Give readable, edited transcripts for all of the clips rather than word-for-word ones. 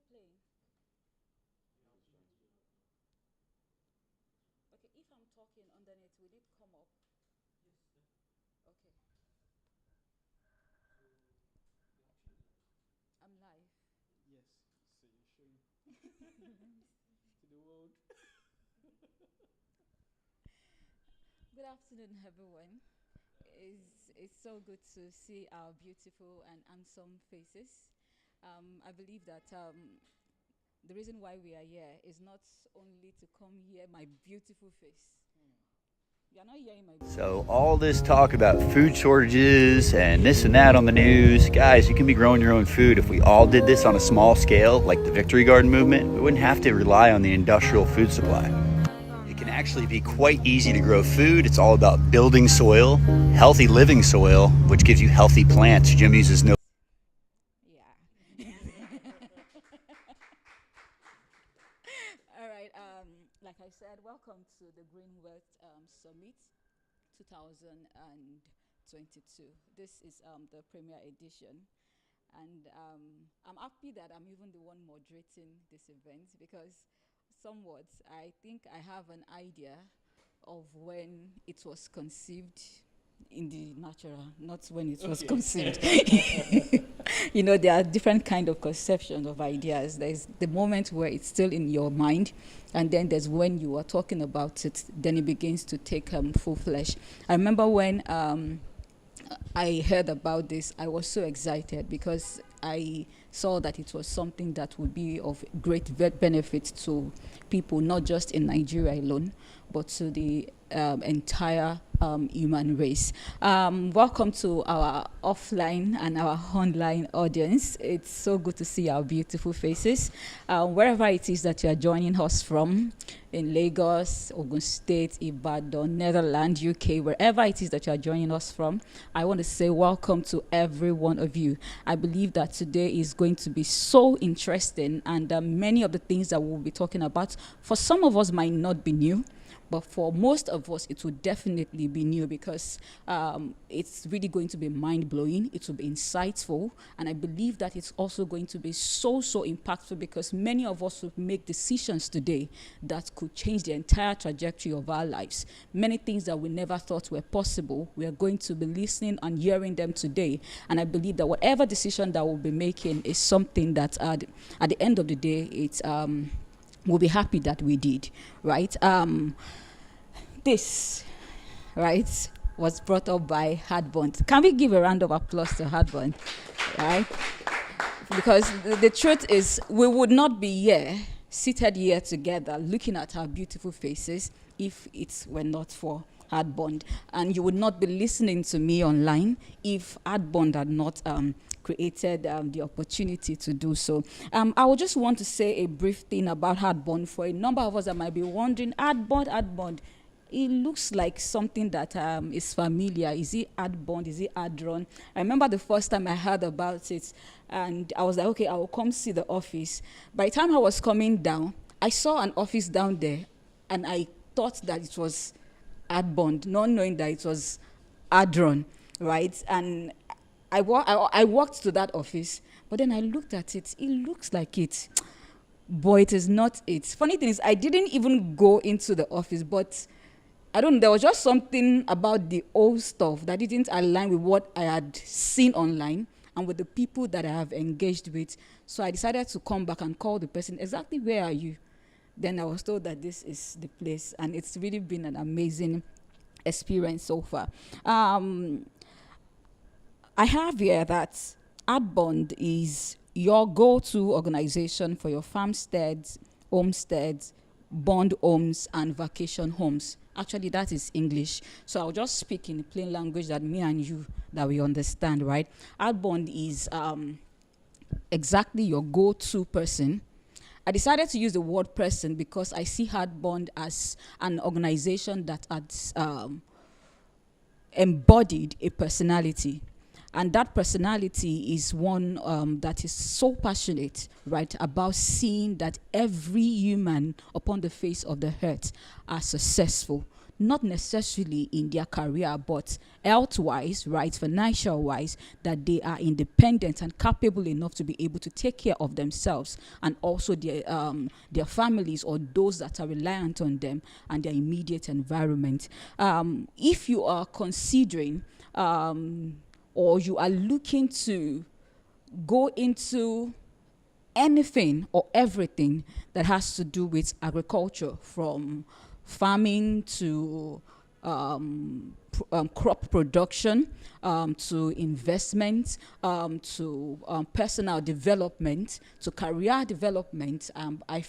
playing. Okay, if I'm talking underneath, will it come up? Okay, I'm live. Yes. So you show to the world. Good afternoon, everyone. It's so good to see our beautiful and handsome faces. I believe that the reason why we are here is not only to come hear my beautiful face. You're not hearing my So all this talk about food shortages and this and that on the news, guys, you can be growing your own food. If we all did this on a small scale, like the Victory Garden movement, we wouldn't have to rely on the industrial food supply. It can actually be quite easy to grow food. It's all about building soil, healthy living soil, which gives you healthy plants. Jim uses no. Yeah. All right. Like I said, welcome to the Green Wealth Summit 2022. This is the premier edition, and I'm happy that I'm even the one moderating this event because, somewhat, I think I have an idea of when it was conceived in the natural, not when it was conceived. There are different kind of conceptions of ideas. There's the moment where it's still in your mind, and then there's when you are talking about it, then it begins to take full flesh. I remember when I heard about this, I was so excited because I saw that it was something that would be of great benefit to people, not just in Nigeria alone, but to the entire human race. Welcome to our offline and our online audience. It's so good to see our beautiful faces. Wherever it is that you are joining us from, in Lagos, Ogun State, Ibadan, Netherlands, UK, wherever it is that you are joining us from, I want to say welcome to every one of you. I believe that today is going to be so interesting, and many of the things that we'll be talking about, for some of us might not be new, but for most of us, it will definitely be new because it's really going to be mind-blowing. It will be insightful. And I believe that it's also going to be so impactful because many of us will make decisions today that could change the entire trajectory of our lives. Many things that we never thought were possible, we are going to be listening and hearing them today. And I believe that whatever decision that we'll be making is something that at the end of the day, it's we'll be happy that we did, right? This, right, was brought up by Hardbond. Can we give a round of applause to Hardbond, right? Because the truth is, we would not be here, seated here together, looking at our beautiful faces if it were not for Hardbond. And you would not be listening to me online if Hardbond had not created the opportunity to do so. I would just want to say a brief thing about Hardbond for a number of us that might be wondering, Hardbond, it looks like something that is familiar. Is it Hardbond? Is it Adron? I remember the first time I heard about it, and I was like, okay, I will come see the office. By the time I was coming down, I saw an office down there, and I thought that it was Hardbond, not knowing that it was Adron, right? And I walked to that office, but then I looked at it. It looks like it. Boy, it is not it. Funny thing is, I didn't even go into the office, but I don't know, there was just something about the old stuff that didn't align with what I had seen online and with the people that I have engaged with. So I decided to come back and call the person, exactly where are you? Then I was told that this is the place, and it's really been an amazing experience so far. I have here that Adbond is your go-to organization for your farmsteads, homesteads, bond homes, and vacation homes. Actually, that is English. So I'll just speak in plain language that me and you, that we understand, right? Adbond is exactly your go-to person. I decided to use the word person because I see Adbond as an organization that has embodied a personality. And that personality is one that is so passionate, right, about seeing that every human upon the face of the earth are successful, not necessarily in their career, but health-wise, right, financial-wise, that they are independent and capable enough to be able to take care of themselves and also their families or those that are reliant on them and their immediate environment. If you are considering or you are looking to go into anything or everything that has to do with agriculture, from farming to crop production, to investment, to personal development, to career development. I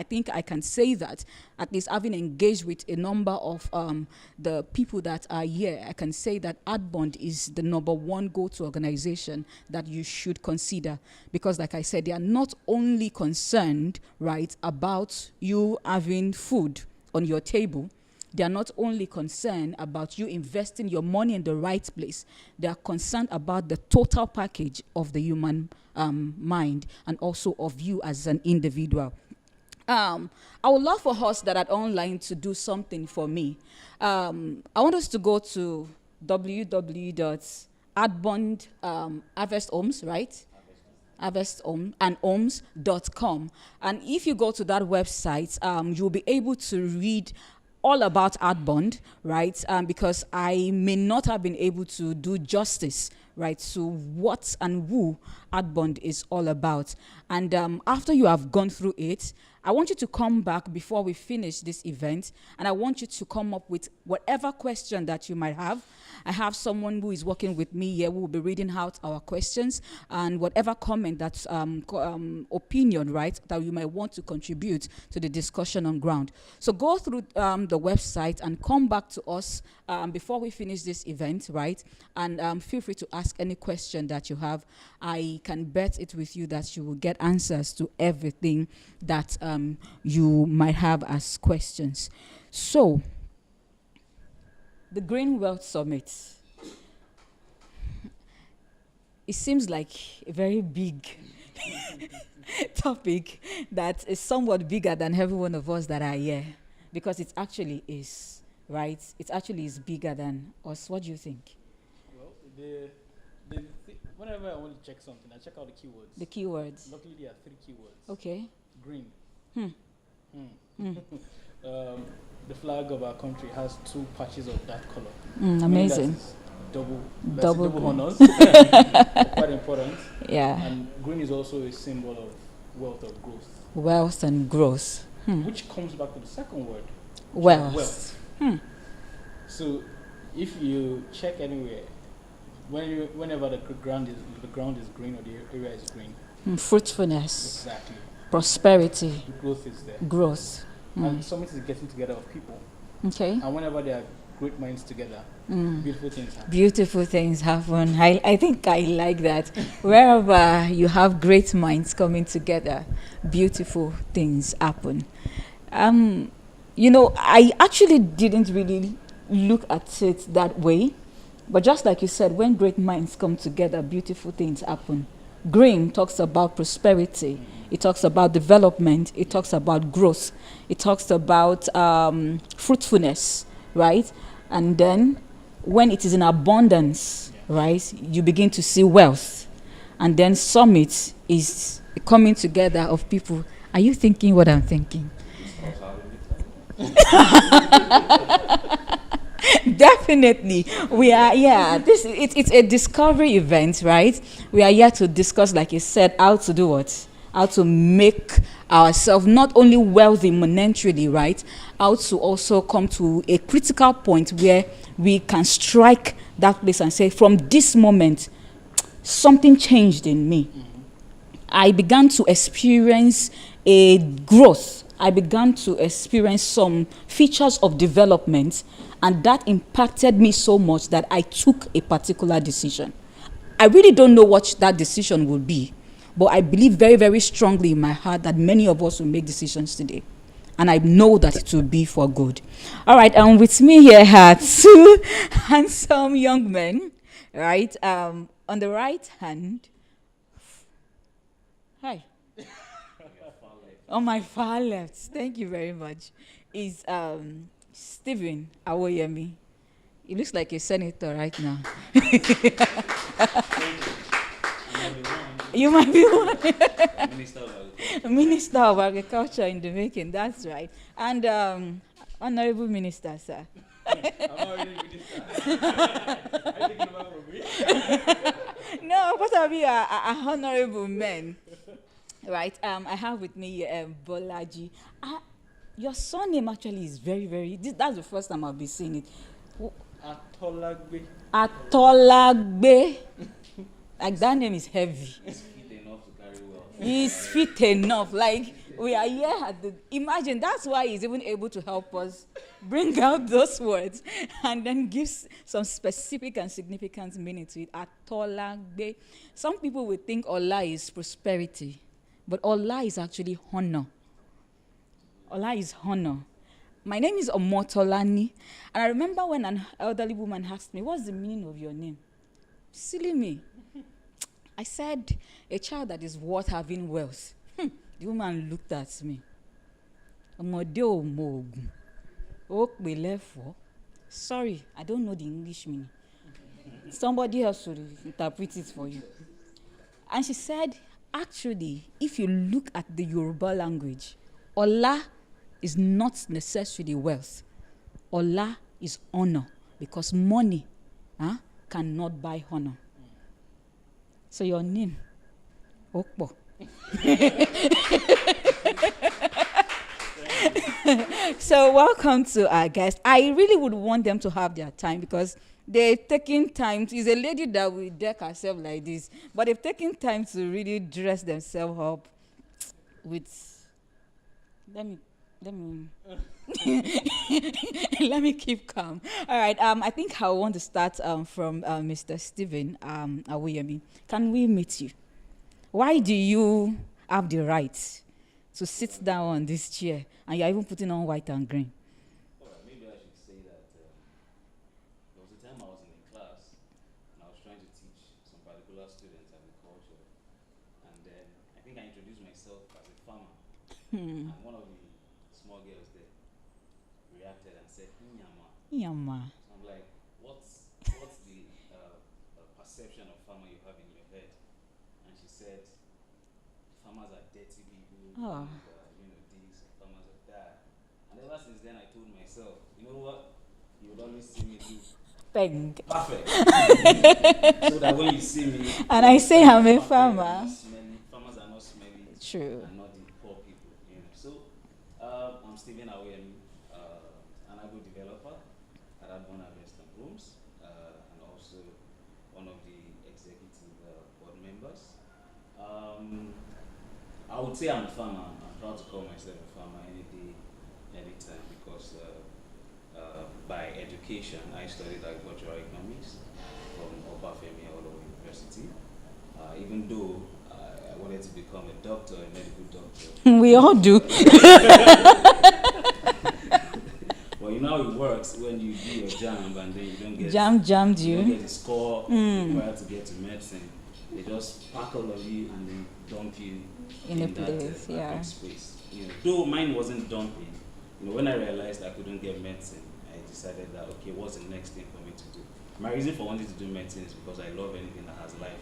think I can say that, at least having engaged with a number of the people that are here, I can say that Adbond is the number one go-to organization that you should consider, because like I said, they are not only concerned, right, about you having food on your table. They are not only concerned about you investing your money in the right place. They are concerned about the total package of the human mind and also of you as an individual. I would love for us that are online to do something for me. I want us to go to www.adbond Harvest Homes, right? harvesthomes.com. And if you go to that website, you'll be able to read all about Adbond, right? Because I may not have been able to do justice, right, to what and who Adbond is all about. And after you have gone through it, I want you to come back before we finish this event, and I want you to come up with whatever question that you might have. I have someone who is working with me here who will be reading out our questions, and whatever comment that's opinion, right, that you might want to contribute to the discussion on ground. So go through the website and come back to us before we finish this event, right? And feel free to ask any question that you have. I can bet it with you that you will get answers to everything that you might have as questions. So, the Green Wealth Summit. It seems like a very big topic that is somewhat bigger than every one of us that are here, because it actually is, right? It actually is bigger than us. What do you think? Well, whenever I want to check something, I check out the keywords. The keywords. Luckily, there are 3 keywords. Okay. Green. The flag of our country has 2 patches of that color. Amazing. Double honors. Quite important. Yeah. And green is also a symbol of wealth or growth. Wealth and growth. Which comes back to the second word. Wealth. So, if you check anywhere, whenever the ground is green or the area is green. Fruitfulness. Exactly. Prosperity. The growth is there. Growth. And summit is getting together of people. Okay. And whenever there are great minds together, beautiful things happen. Beautiful things happen. I think I like that. Wherever you have great minds coming together, beautiful things happen. I actually didn't really look at it that way. But just like you said, when great minds come together, beautiful things happen. Green talks about prosperity. It talks about development. It talks about growth. It talks about fruitfulness, right? And then when it is in abundance, right, you begin to see wealth. And then summit is coming together of people. Are you thinking what I'm thinking? Definitely. We are, it's a discovery event, right? We are here to discuss, like you said, how to do what? How to make ourselves not only wealthy monetarily, right? How to also come to a critical point where we can strike that place and say, from this moment, something changed in me. I began to experience a growth. I began to experience some features of development, and that impacted me so much that I took a particular decision. I really don't know what that decision will be, but I believe very, very strongly in my heart that many of us will make decisions today. And I know that it will be for good. All right, and with me here are 2 handsome young men, right? On the right hand, hi. On my far left, thank you very much, is Stephen Awoyemi. He looks like a senator right now. You might be one. Minister of Agriculture in the making. That's right. And Honorable Minister, sir. No, both of you are honorable men. Right. I have with me Bolaji. Your surname actually is very, very. That's the first time I'll be seeing it. Atolagbe. Atolagbe. Like that name is heavy. It's fit enough to carry well. He's fit enough. Like we are here at the. Imagine that's why he's even able to help us bring out those words and then gives some specific and significant meaning to it. Atolagbe. Some people would think Ola is prosperity, but Ola is actually honor. Ola is honor. My name is Omotolani, and I remember when an elderly woman asked me, "What's the meaning of your name?" Silly me. I said, "A child that is worth having wealth." The woman looked at me. Sorry, I don't know the English meaning. Somebody else should interpret it for you. And she said, actually, if you look at the Yoruba language, Ola is not necessarily wealth. Ola is honor, because money cannot buy honor. So your name, Okpo. So welcome to our guest. I really would want them to have their time because they've taken time. It's a lady that will deck herself like this, but they've taken time to really dress themselves up with. Let me let me keep calm. All right. I think I want to start from Mr. Stephen Awoyemi. Can we meet you? Why do you have the right to sit down on this chair and you're even putting on white and green? Maybe I should say that there was a time I was in a class and I was trying to teach some particular students agriculture, and then I think I introduced myself as a farmer, and one of the small girls there reacted and said, "Inyama." Yama. So I'm like, what's the perception of farmer you have in your head? And she said, farmers are dirty people, Oh. and, these farmers are that. And ever since then, I told myself, you know what? You would always see me do Bang. perfect. So that when you see me, And I say I'm a perfect, farmer. not smelly. Farmers are not smelly. True. And not the poor people. So I'm Stephen Awoyemi, an agro developer at Adborn Harvest and Homes, and also one of the executive board members. I would say I'm a farmer. I'm proud to call myself a farmer any day, anytime, because by education, I studied agricultural economics from Obafemi Awolowo University. Even though I wanted to become a doctor, a medical doctor. We all do. Well, you know how it works when you do your jam and then you don't get Jammed you don't you. get the score required to get to medicine. They just packle on you and then dump you In a that place, yeah. perfect space. Though mine wasn't dumping. When I realized I couldn't get medicine, I decided that okay, what's the next thing for me to do? My reason for wanting to do medicine is because I love anything that has life.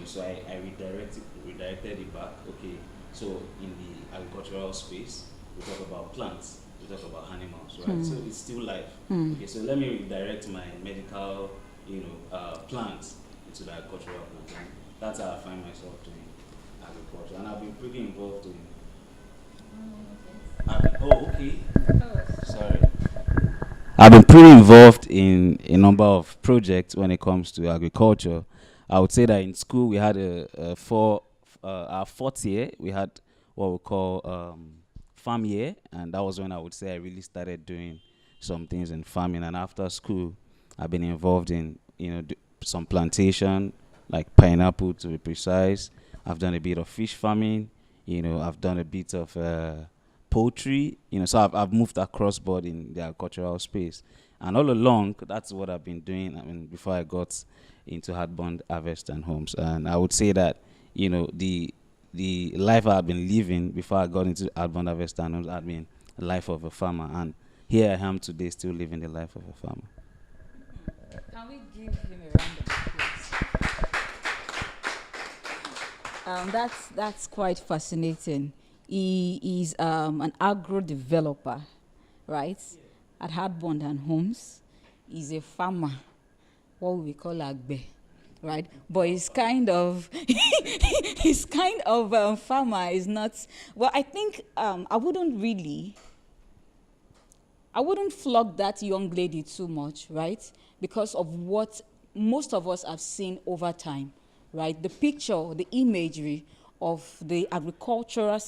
So I redirected it back. Okay, so in the agricultural space, we talk about plants, we talk about animals, right? So it's still life. Okay, so let me redirect my medical, plants into the agricultural plant. And that's how I find myself doing agriculture, and I've been pretty involved in. Sorry. I've been pretty involved in a number of projects when it comes to agriculture. I would say that in school we had our fourth year, we had what we call farm year, and that was when I would say I really started doing some things in farming. And after school, I've been involved in some plantation, like pineapple to be precise. I've done a bit of fish farming. I've done a bit of poultry. So I've moved across board in the agricultural space, and all along that's what I've been doing. Before I got into Adborn Harvest and Homes, and I would say that the life I had been living before I got into Adborn Harvest and Homes had been the life of a farmer. And here I am today, still living the life of a farmer. Can we give him a round of applause? That's quite fascinating. He is an agro developer, right? At Hardbond and Homes. He's a farmer, what we call agbe, right? But he's kind of he's kind of farmer. Is not well. I think I wouldn't flog that young lady too much, right? Because of what most of us have seen over time, right? The picture, the imagery of the agricultural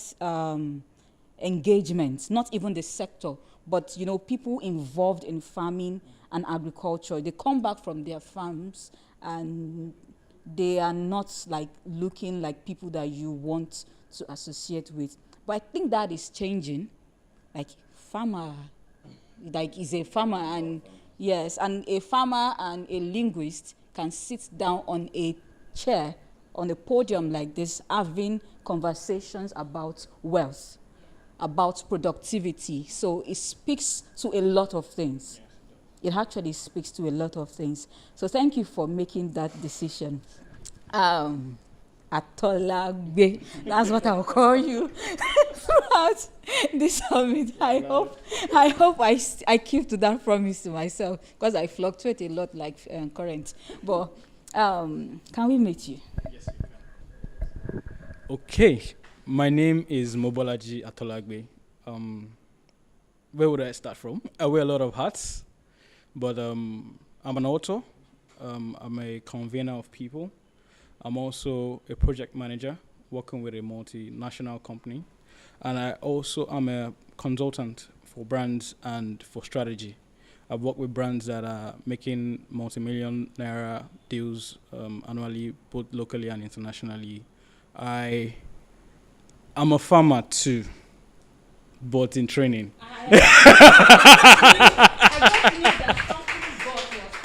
engagement, not even the sector, but people involved in farming and agriculture. They come back from their farms and they are not like looking like people that you want to associate with. But I think that is changing. Like farmer, like is a farmer, and yes, and a farmer and a linguist can sit down on a chair on a podium like this, having conversations about wealth, about productivity. So it speaks to a lot of things. It actually speaks to a lot of things. So thank you for making that decision. Atolagbe, that's what I'll call you throughout this summit. I hope I keep to that promise to myself, because I fluctuate a lot like current. But can we meet you? Yes, you can. Okay, my name is Mobolaji Atolagbe. Where would I start from? I wear a lot of hats, but I'm an author. I'm a convener of people. I'm also a project manager working with a multinational company. And I also am a consultant for brands and for strategy. I've worked with brands that are making multi-million naira deals annually, both locally and internationally. I'm a farmer too, but in training. I just knew that something was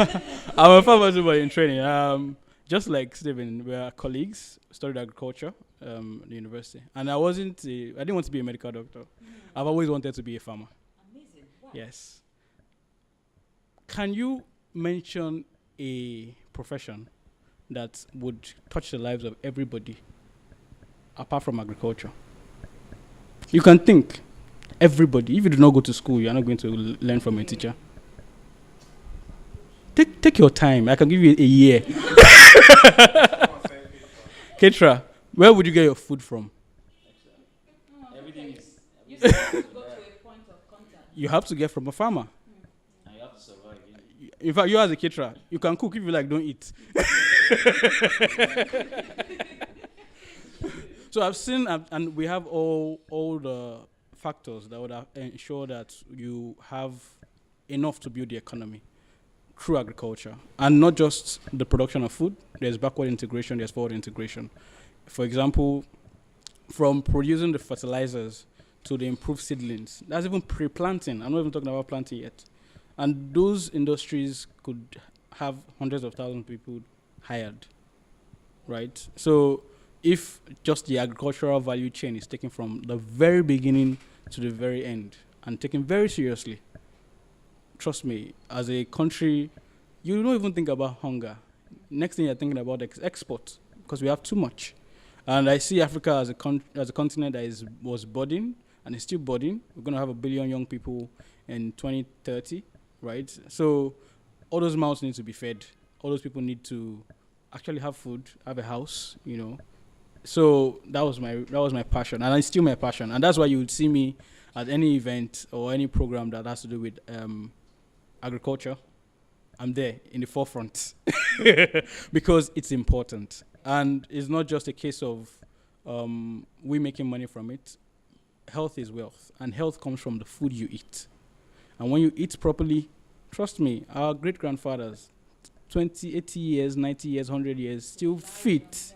coming. I'm a farmer too, but in training. Just like Stephen, we are colleagues, studied agriculture at the university. And I didn't want to be a medical doctor. I've always wanted to be a farmer. Amazing. Wow. Yes. Can you mention a profession that would touch the lives of everybody apart from agriculture? You can think. Everybody. If you do not go to school, you are not going to learn from a teacher. Take your time. I can give you a year. Ketra, where would you get your food from? Everything is. You still have to go to a point of contact. You have to get from a farmer. And you have to survive. In fact, you as a caterer, you can cook if you like, don't eat. So I've seen, and we have all the factors that would ensure that you have enough to build the economy through agriculture. And not just the production of food, there's backward integration, there's forward integration. For example, from producing the fertilizers to the improved seedlings, that's even pre-planting. I'm not even talking about planting yet. And those industries could have hundreds of thousands of people hired, right? So if just the agricultural value chain is taken from the very beginning to the very end and taken very seriously, trust me, as a country, you don't even think about hunger. Next thing you're thinking about is export, because we have too much. And I see Africa as a continent that was budding and is still budding. We're going to have 1 billion young people in 2030, right? So all those mouths need to be fed. All those people need to actually have food, have a house, So that was my passion, and it's still my passion. And that's why you would see me at any event or any program that has to do with agriculture. I'm there in the forefront because it's important. And it's not just a case of we making money from it. Health is wealth, and health comes from the food you eat. And when you eat properly, trust me, our great-grandfathers, 20, 80 years, 90 years, 100 years, still fit,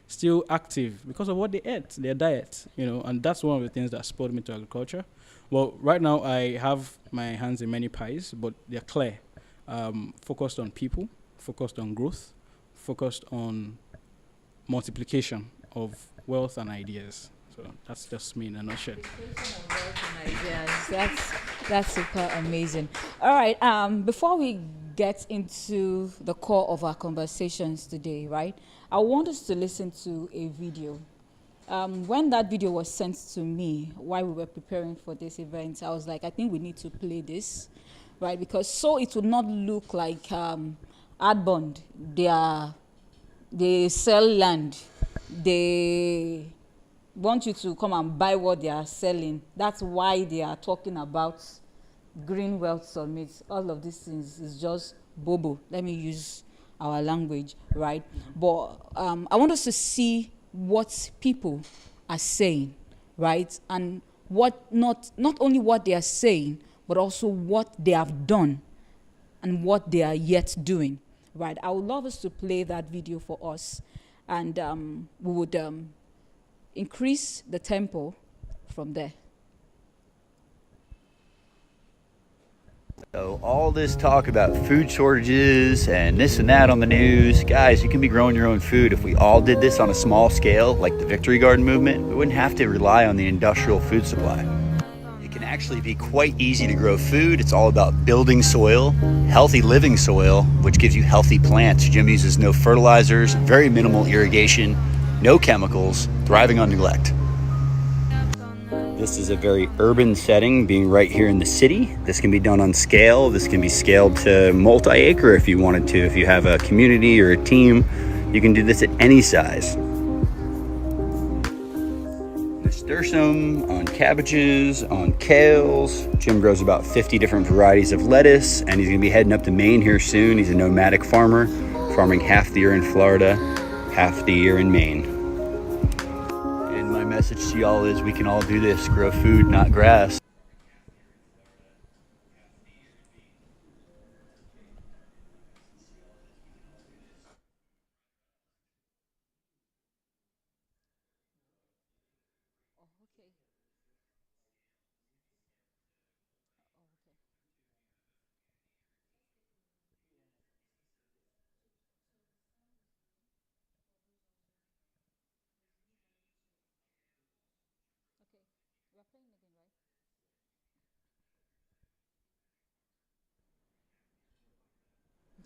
still active because of what they ate, their diet, and that's one of the things that spurred me to agriculture. Well, right now I have my hands in many pies, but they're clear. Focused on people, focused on growth, focused on multiplication of wealth and ideas. So that's just me in a nutshell. The creation of wealth and Yes, that's super amazing. All right. Before we get into the core of our conversations today, right? I want us to listen to a video. When that video was sent to me while we were preparing for this event, I was like, I think we need to play this, right? Because so it would not look like Adbond. They sell land. They want you to come and buy what they are selling. That's why they are talking about Green Wealth Summit. All of these things is just bobo. Let me use our language, right? But I want us to see what people are saying, right? And what not only what they are saying, but also what they have done and what they are yet doing, right? I would love us to play that video for us, and we would increase the tempo from there. So all this talk about food shortages and this and that on the news, guys, you can be growing your own food. If we all did this on a small scale, like the Victory Garden movement, we wouldn't have to rely on the industrial food supply. It can actually be quite easy to grow food. It's all about building soil, healthy living soil, which gives you healthy plants. Jim uses no fertilizers, very minimal irrigation, no chemicals, thriving on neglect. This is a very urban setting, being right here in the city. This can be done on scale. This can be scaled to multi-acre if you wanted to. If you have a community or a team, you can do this at any size. Nasturtium, on cabbages, on kales. Jim grows about 50 different varieties of lettuce, and he's gonna be heading up to Maine here soon. He's a nomadic farmer, farming half the year in Florida, half the year in Maine. My message to y'all is we can all do this, grow food, not grass.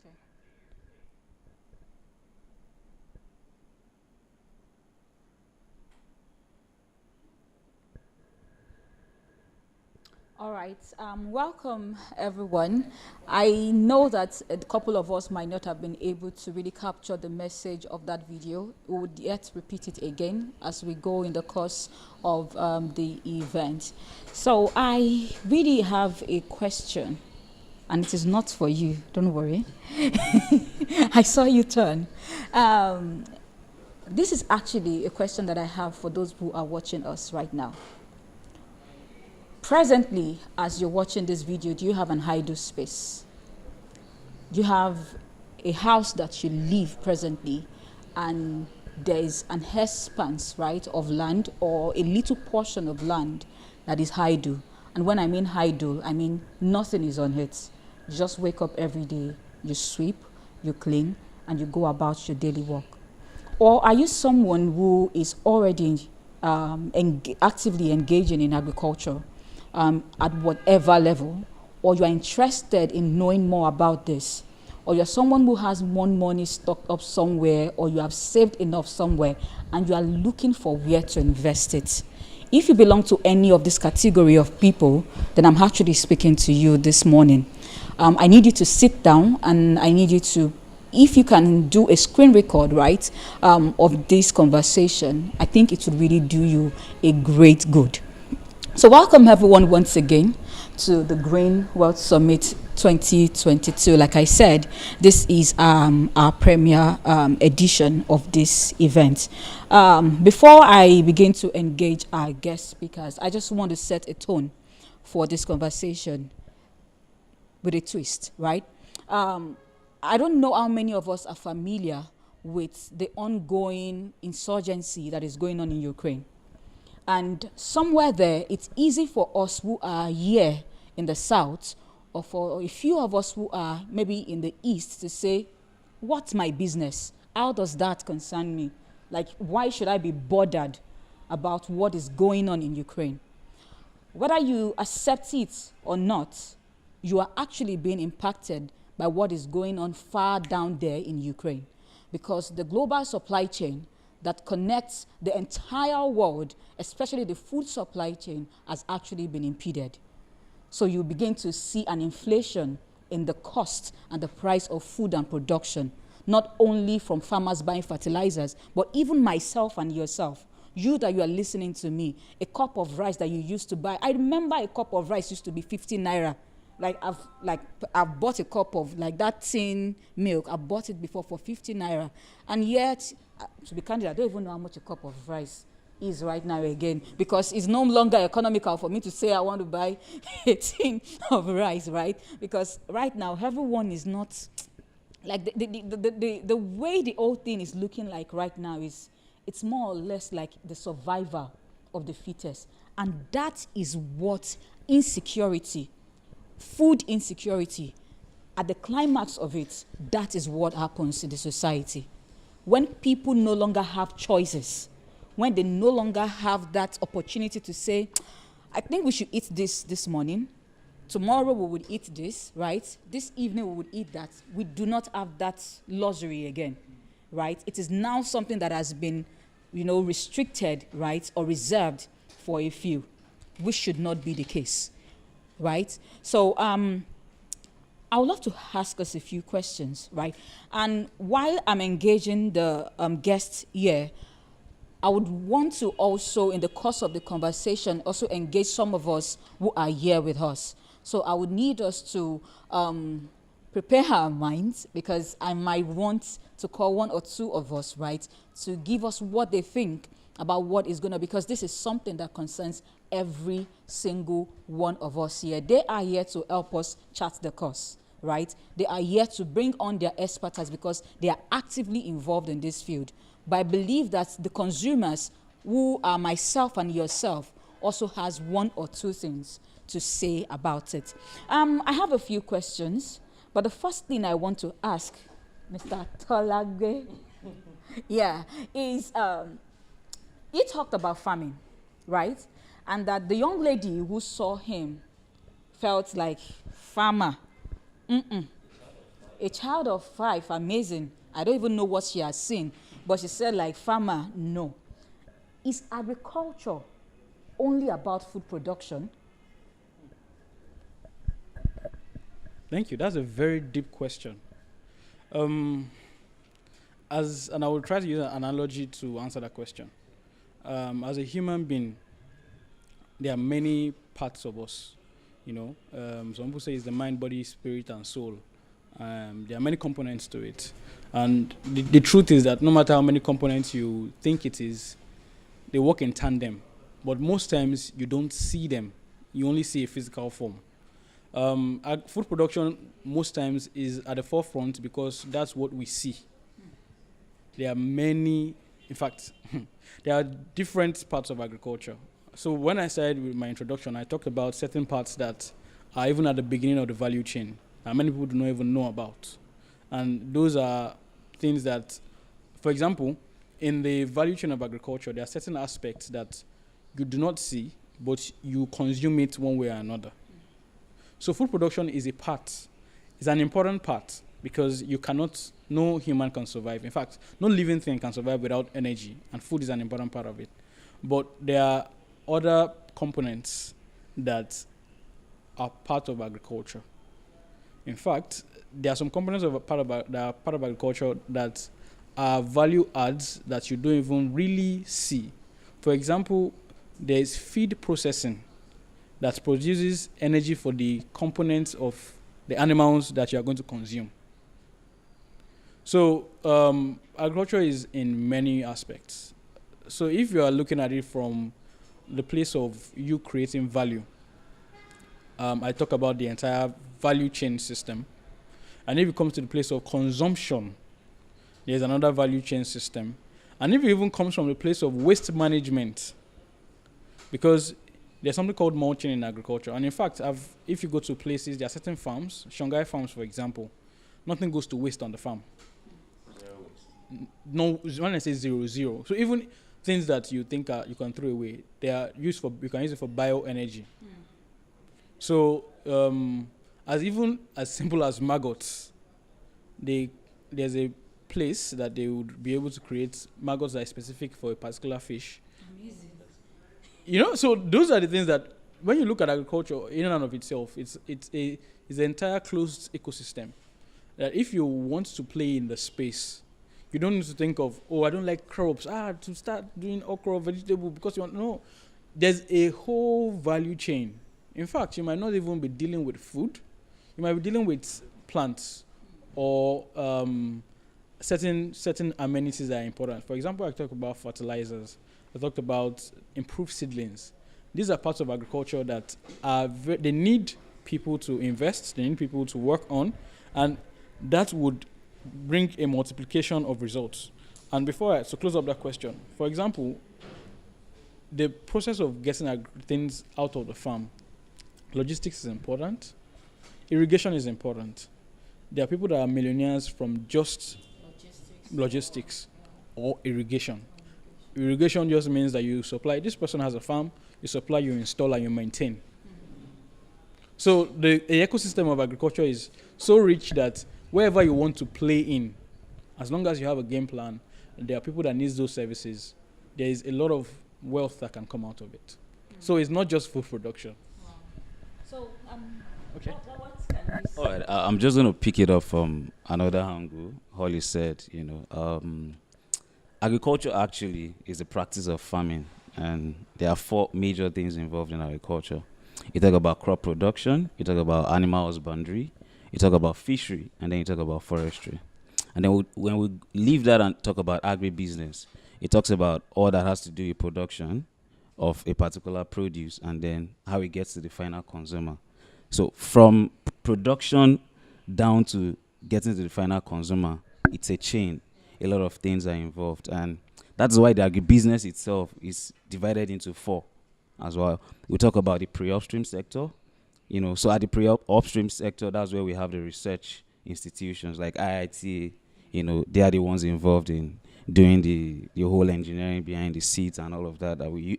Okay. All right. Welcome, everyone. I know that a couple of us might not have been able to really capture the message of that video. We would yet repeat it again as we go in the course of the event. So I really have a question, and it is not for you. Don't worry. I saw you turn. This is actually a question that I have for those who are watching us right now. Presently, as you're watching this video, do you have an idle space? Do you have a house that you live presently, and there is an expanse, right, of land, or a little portion of land that is idle? And when I mean idle, I mean nothing is on it. You just wake up every day, you sweep, you clean, and you go about your daily work. Or are you someone who is already actively engaging in agriculture? At whatever level, or you are interested in knowing more about this, or you're someone who has more money stocked up somewhere, or you have saved enough somewhere and you are looking for where to invest it. If you belong to any of this category of people, then I'm actually speaking to you this morning. I need you to sit down, and I need you to, if you can do a screen record, right, of this conversation, I think it would really do you a great good. So welcome everyone once again to the Green Wealth Summit 2022. Like I said, this is our premier edition of this event. Before I begin to engage our guest speakers, I just want to set a tone for this conversation with a twist, right? I don't know how many of us are familiar with the ongoing insurgency that is going on in Ukraine. And somewhere there, it's easy for us who are here in the south, or for a few of us who are maybe in the east, to say, what's my business? How does that concern me? Like, why should I be bothered about what is going on in Ukraine? Whether you accept it or not, you are actually being impacted by what is going on far down there in Ukraine. Because the global supply chain that connects the entire world, especially the food supply chain, has actually been impeded. So you begin to see an inflation in the cost and the price of food and production, not only from farmers buying fertilizers, but even myself and yourself. You that you are listening to me, a cup of rice that you used to buy. I remember a cup of rice used to be 50 naira. I've bought a cup of that tin milk. I bought it before for 50 naira. And yet, to be candid, I don't even know how much a cup of rice is right now again, because it's no longer economical for me to say I want to buy a tin of rice, right? Because right now, everyone is not, like the way the whole thing is looking like right now is, it's more or less like the survivor of the fittest. And that is what insecurity, food insecurity, at the climax of it, that is what happens in the society. When people no longer have choices, when they no longer have that opportunity to say, I think we should eat this morning, tomorrow we would eat this, right? This evening we would eat that. We do not have that luxury again, right? It is now something that has been, restricted, right, or reserved for a few, which should not be the case, right? So I would love to ask us a few questions, right? And while I'm engaging the guests here, I would want to also, in the course of the conversation, also engage some of us who are here with us. So I would need us to prepare our minds, because I might want to call one or two of us, right, to give us what they think about what is going to, because this is something that concerns every single one of us here. They are here to help us chart the course, right? They are here to bring on their expertise because they are actively involved in this field. But I believe that the consumers, who are myself and yourself, also has one or two things to say about it. I have a few questions, but the first thing I want to ask Mr. Tolagbe, is he talked about farming, right? And that the young lady who saw him felt like farmer. A child of 5, amazing. I don't even know what she has seen, but she said like farmer, no. Is agriculture only about food production? Thank you. That's a very deep question. And I will try to use an analogy to answer that question. As a human being, there are many parts of us. Some people say it's the mind, body, spirit, and soul. There are many components to it. And the truth is that no matter how many components you think it is, they work in tandem. But most times, you don't see them. You only see a physical form. Food production, most times, is at the forefront because that's what we see. There are many, in fact, there are different parts of agriculture. So when I started with my introduction, I talked about certain parts that are even at the beginning of the value chain that many people do not even know about. And those are things that, for example, in the value chain of agriculture, there are certain aspects that you do not see, but you consume it one way or another. So food production is a part. It's an important part because no human can survive. In fact, no living thing can survive without energy, and food is an important part of it. But there are other components that are part of agriculture. In fact, there are some components that are part of agriculture that are value adds that you don't even really see. For example, there is feed processing that produces energy for the components of the animals that you are going to consume. So agriculture is in many aspects. So if you are looking at it from the place of you creating value, I talk about the entire value chain system. And if it comes to the place of consumption, there's another value chain system. And if it even comes from the place of waste management, because there's something called mulching in agriculture. And in fact, if you go to places, there are certain farms, Shanghai farms, for example, nothing goes to waste on the farm. Zero waste. No, when I say zero. So even things that you think you can throw away, they are used for, you can use it for bioenergy. So even as simple as maggots, there's a place that they would be able to create maggots that are specific for a particular fish. Amazing. So those are the things that when you look at agriculture in and of itself, it's an entire closed ecosystem. That if you want to play in the space, you don't need to think of, I don't like crops, to start doing okra vegetable because you want, no. There's a whole value chain. In fact, you might not even be dealing with food. You might be dealing with plants or certain amenities that are important. For example, I talked about fertilizers. I talked about improved seedlings. These are parts of agriculture that they need people to invest, they need people to work on, and that would bring a multiplication of results. And to close up that question, for example, the process of getting things out of the farm, logistics is important, irrigation is important. There are people that are millionaires from just logistics or irrigation. Irrigation just means that you supply, this person has a farm, you supply, you install, and you maintain. So the ecosystem of agriculture is so rich that wherever you want to play in, as long as you have a game plan, and there are people that need those services, there is a lot of wealth that can come out of it. So it's not just food production. Wow. So, okay. What can we say? All right, I'm just going to pick it up from another angle. Holly said, agriculture actually is the practice of farming, and there are 4 major things involved in agriculture. You talk about crop production, you talk about animal husbandry, you talk about fishery, and then you talk about forestry. And then when we leave that and talk about agribusiness, it talks about all that has to do with production of a particular produce and then how it gets to the final consumer. So from production down to getting to the final consumer, it's a chain. A lot of things are involved, and that's why the agribusiness itself is divided into 4 as well. We talk about the pre-upstream sector. So at the pre-upstream sector, that's where we have the research institutions like IIT. They are the ones involved in doing the whole engineering behind the seeds and all of that we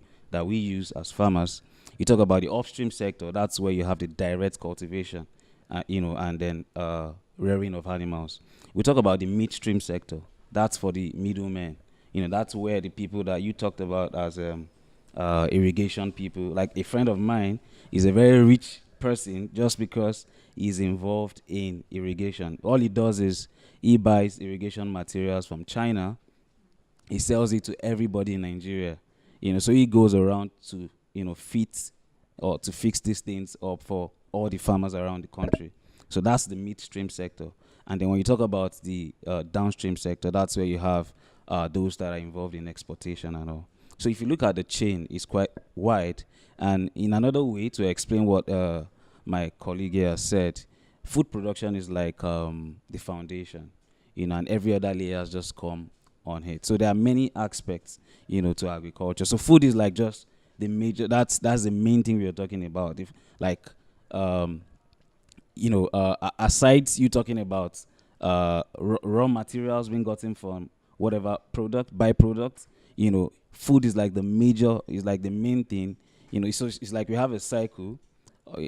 use as farmers. You talk about the upstream sector, that's where you have the direct cultivation, and then rearing of animals. We talk about the midstream sector, that's for the middlemen. That's where the people that you talked about as irrigation people, like a friend of mine is a very rich person just because he's involved in irrigation. All he does is he buys irrigation materials from China, he sells it to everybody in Nigeria. So he goes around to fit or to fix these things up for all the farmers around the country. So that's the midstream sector. And then when you talk about the downstream sector, that's where you have those that are involved in exportation and all. So if you look at the chain, it's quite wide. And in another way to explain what my colleague here said, food production is like the foundation, and every other layer has just come on it. So there are many aspects, to agriculture. So food is like just the major. That's the main thing we are talking about. If aside you talking about raw materials being gotten from whatever byproduct, food is like the major, is like the main thing. It's like we have a cycle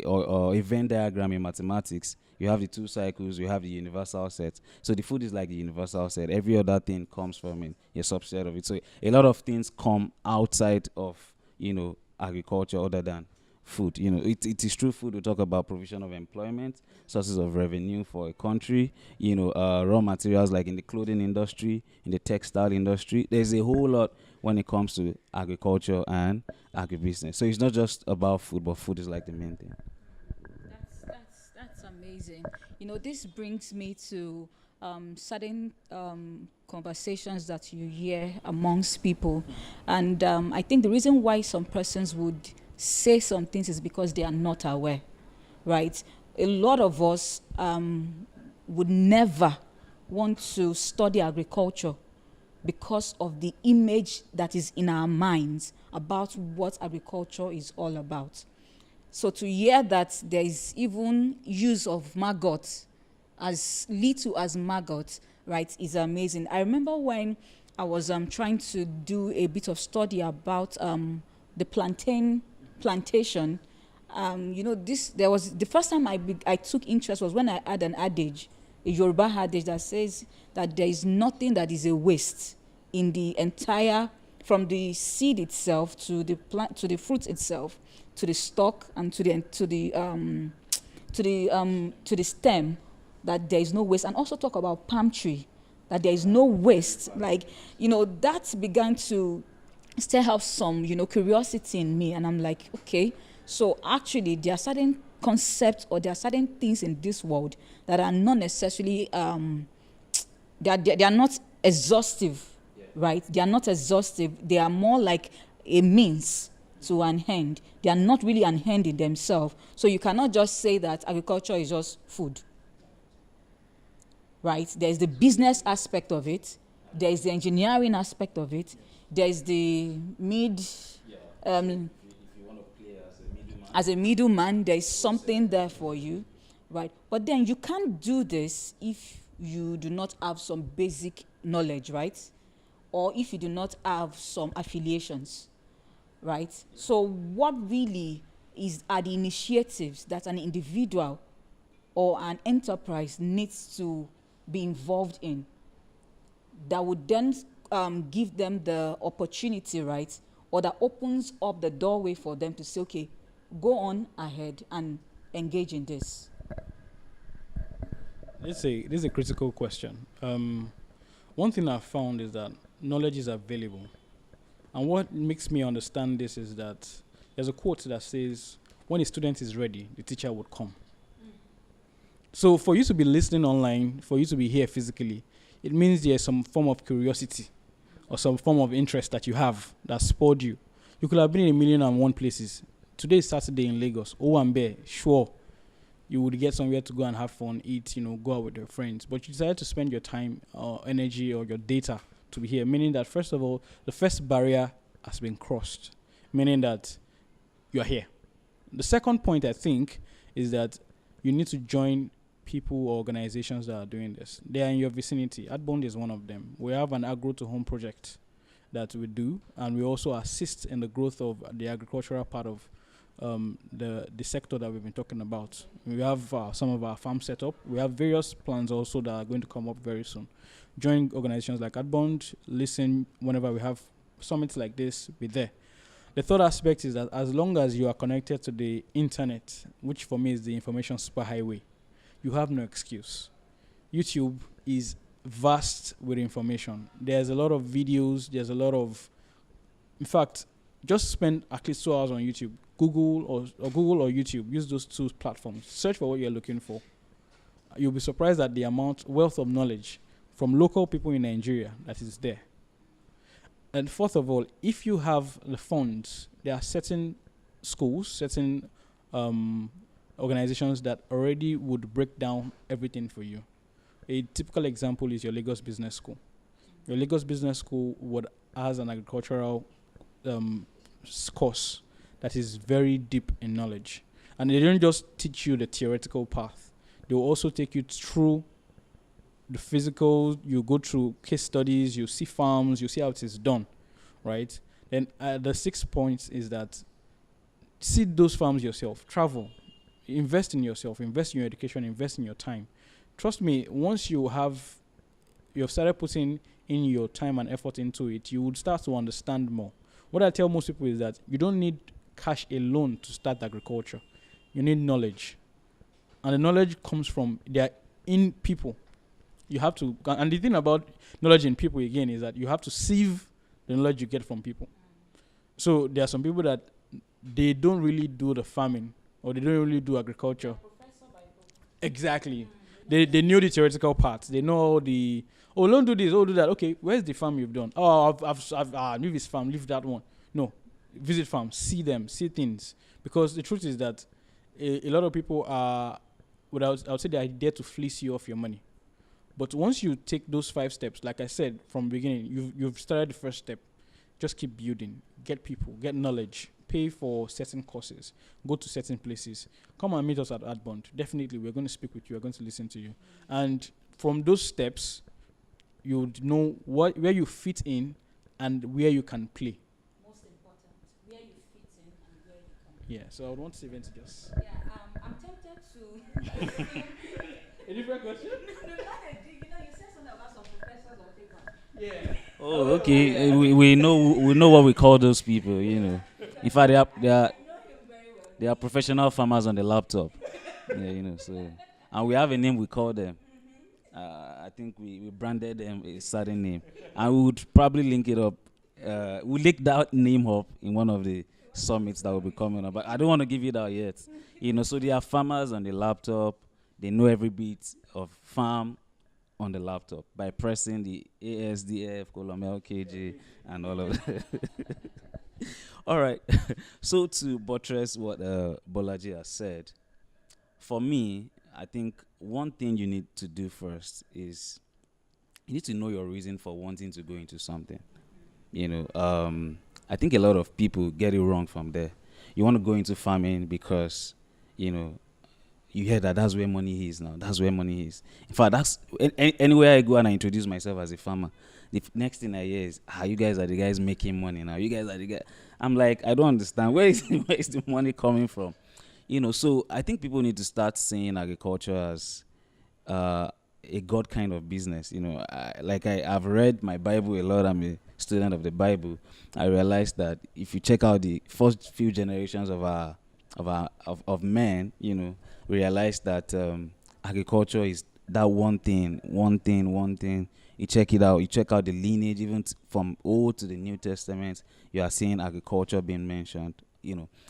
or a Venn diagram in mathematics. You have the 2 cycles, you have the universal set. So the food is like the universal set. Every other thing comes from a subset of it. So a lot of things come outside of, agriculture other than food. It is true food. We talk about provision of employment, sources of revenue for a country, raw materials like in the clothing industry, in the textile industry. There's a whole lot when it comes to agriculture and agribusiness. So it's not just about food, but food is like the main thing. That's amazing. This brings me to certain conversations that you hear amongst people. And I think the reason why some persons would say some things is because they are not aware, right? A lot of us would never want to study agriculture because of the image that is in our minds about what agriculture is all about. So to hear that there is even use of maggots, as little as maggots, right, is amazing. I remember when I was trying to do a bit of study about the plantain plantation. There was the first time I took interest was when I had an adage, a Yoruba adage that says that there is nothing that is a waste in the entire, from the seed itself to the plant, to the fruit itself, to the stalk, and to the stem, that there is no waste. And also talk about palm tree, that there is no waste. Like, that began to still have some, curiosity in me. And I'm like, okay, so actually there are certain concepts or there are certain things in this world that are not necessarily, they are not exhaustive, right? They are not exhaustive. They are more like a means to an end. They are not really an end in themselves. So you cannot just say that agriculture is just food, right? There's the business aspect of it. There is the engineering aspect of it. There is the as a middleman, there is something there for you, right? But then you can't do this if you do not have some basic knowledge, right? Or if you do not have some affiliations, right? So what really are the initiatives that an individual or an enterprise needs to be involved in that would then give them the opportunity, right? Or that opens up the doorway for them to say, okay, go on ahead and engage in this? This is a critical question. One thing I've found is that knowledge is available. And what makes me understand this is that there's a quote that says, when a student is ready, the teacher would come. So for you to be listening online, for you to be here physically, it means there's some form of curiosity or some form of interest that you have that spurred you. You could have been in 1,000,001 places. Today is Saturday in Lagos. Owambe, sure, you would get somewhere to go and have fun, eat, go out with your friends. But you decided to spend your time or energy or your data to be here, meaning that, first of all, the first barrier has been crossed, meaning that you're here. The second point, I think, is that you need to join people or organizations that are doing this. They are in your vicinity. Adbond is one of them. We have an agro-to-home project that we do, and we also assist in the growth of the agricultural part of the sector that we've been talking about. We have some of our farms set up. We have various plans also that are going to come up very soon. Join organizations like Adbond, listen whenever we have summits like this, be there. The third aspect is that as long as you are connected to the internet, which for me is the information superhighway, you have no excuse. YouTube is vast with information. There's a lot of videos, in fact, just spend at least 2 hours on YouTube. Google or YouTube, use those two platforms. Search for what you're looking for. You'll be surprised at the wealth of knowledge from local people in Nigeria that is there. And fourth of all, if you have the funds, there are certain schools, certain organizations that already would break down everything for you. A typical example is your Lagos Business School. Your Lagos Business School has an agricultural course that is very deep in knowledge. And they don't just teach you the theoretical path. They will also take you through the physical. You go through case studies, you see farms, you see how it is done, right? Then the 6th point is that see those farms yourself, travel, invest in yourself, invest in your education, invest in your time. Trust me, once you have started putting in your time and effort into it, you would start to understand more. What I tell most people is that you don't need cash alone to start agriculture. You need knowledge. And the knowledge comes from in people. You have to, and the thing about knowledge in people again is that you have to sieve the knowledge you get from people. So there are some people that they don't really do the farming or they don't really do agriculture. Exactly. They know the theoretical parts. They know don't do this, do that. Okay, where's the farm you've done? Oh, I've leave this farm, leave that one. No, visit farms, see them, see things. Because the truth is that a lot of people are, I would say they are there to fleece you off your money. But once you take those 5 steps, like I said from the beginning, you've started the first step. Just keep building, get people, get knowledge, pay for certain courses, go to certain places. Come and meet us at Adbond. Definitely, we're going to speak with you. We're going to listen to you. And from those steps, you would know where you fit in and where you can play. Most important, where you fit in and where you can. Yeah, so I would want Steven to just. Yeah, I'm tempted to. A different question? No, not a you know, you said something about some professors on paper. Yeah. Oh, okay. We know what we call those people. In fact, I know him very well. they are professional farmers on the laptop. Yeah. So, and we have a name we call them. I think we branded them a certain name, and we would probably link it up. We'll link that name up in one of the summits that will be coming up. But I don't want to give it out yet. So they are farmers on the laptop. They know every bit of farm on the laptop by pressing the ASDF, column LKG, and all of that. All right. So to buttress what Bolaji has said, for me, I think one thing you need to do first is you need to know your reason for wanting to go into something. I think a lot of people get it wrong from there. You want to go into farming because, you hear that's where money is now. That's where money is. In fact, that's anywhere I go and I introduce myself as a farmer, the next thing I hear is, you guys are the guys making money now. You guys are the guys. I'm like, I don't understand. Where is the money coming from? So I think people need to start seeing agriculture as a God kind of business. I've read my Bible a lot. I'm a student of the Bible. I realized that if you check out the first few generations of men, realize that agriculture is that one thing. You check it out. You check out the lineage, even from Old to the New Testament. You are seeing agriculture being mentioned.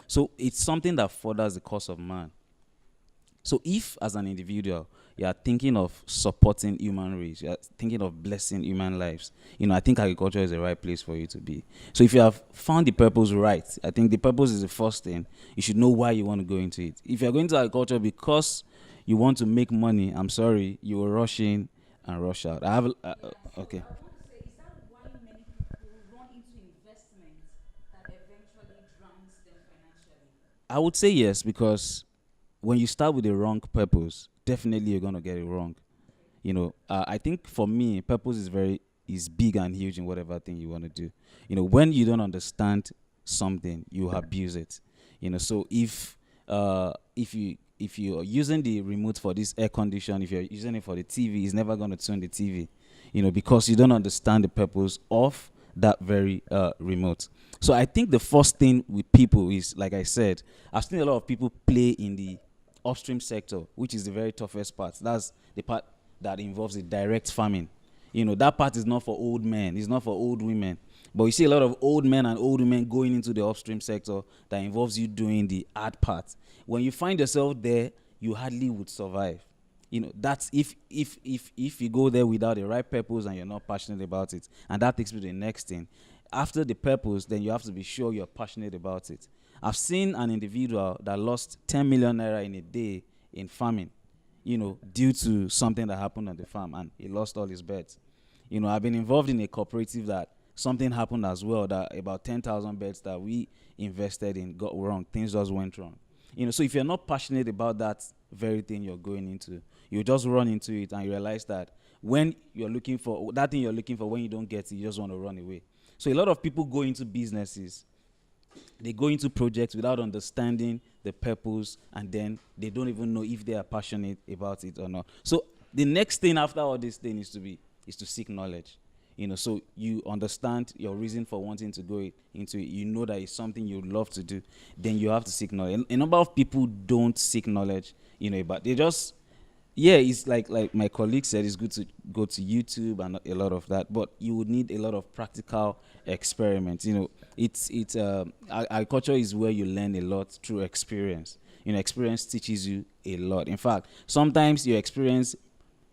So it's something that furthers the cause of man. So if, as an individual, you are thinking of supporting human race, you are thinking of blessing human lives, I think agriculture is the right place for you to be. So if you have found the purpose right, I think the purpose is the first thing. You should know why you want to go into it. If you're going to agriculture because you want to make money, I'm sorry, you will rush in and rush out. Okay. I want to say, is that why many people run into investments that eventually drowns them financially? I would say yes, because when you start with the wrong purpose, definitely you're going to get it wrong. I think for me, purpose is big and huge in whatever thing you want to do. When you don't understand something, you abuse it. So if you're using the remote for this air condition, if you're using it for the TV, it's never going to turn the TV, because you don't understand the purpose of that very remote. So I think the first thing with people is, like I said, I've seen a lot of people play in the upstream sector, which is the very toughest part. That's the part that involves the direct farming. That part is not for old men. It's not for old women. But you see a lot of old men and old women going into the upstream sector that involves you doing the hard part. When you find yourself there, you hardly would survive. That's if you go there without the right purpose and you're not passionate about it. And that takes me to the next thing. After the purpose, then you have to be sure you're passionate about it. I've seen an individual that lost 10 million naira in a day in farming, due to something that happened on the farm, and he lost all his beds. I've been involved in a cooperative that something happened as well, that about 10,000 beds that we invested in got wrong. Things just went wrong. So if you're not passionate about that very thing you're going into, you just run into it and you realize that when you're looking for that thing you're looking for, when you don't get it, you just want to run away. So a lot of people go into businesses, they go into projects without understanding the purpose, and then they don't even know if they are passionate about it or not. So the next thing after all this thing is to seek knowledge. So you understand your reason for wanting to go into it. You know that it's something you love to do. Then you have to seek knowledge. A number of people don't seek knowledge, but they just, it's like my colleague said, it's good to go to YouTube and a lot of that, but you would need a lot of practical experiments. Agriculture is where you learn a lot through experience. Experience teaches you a lot. In fact, sometimes your experience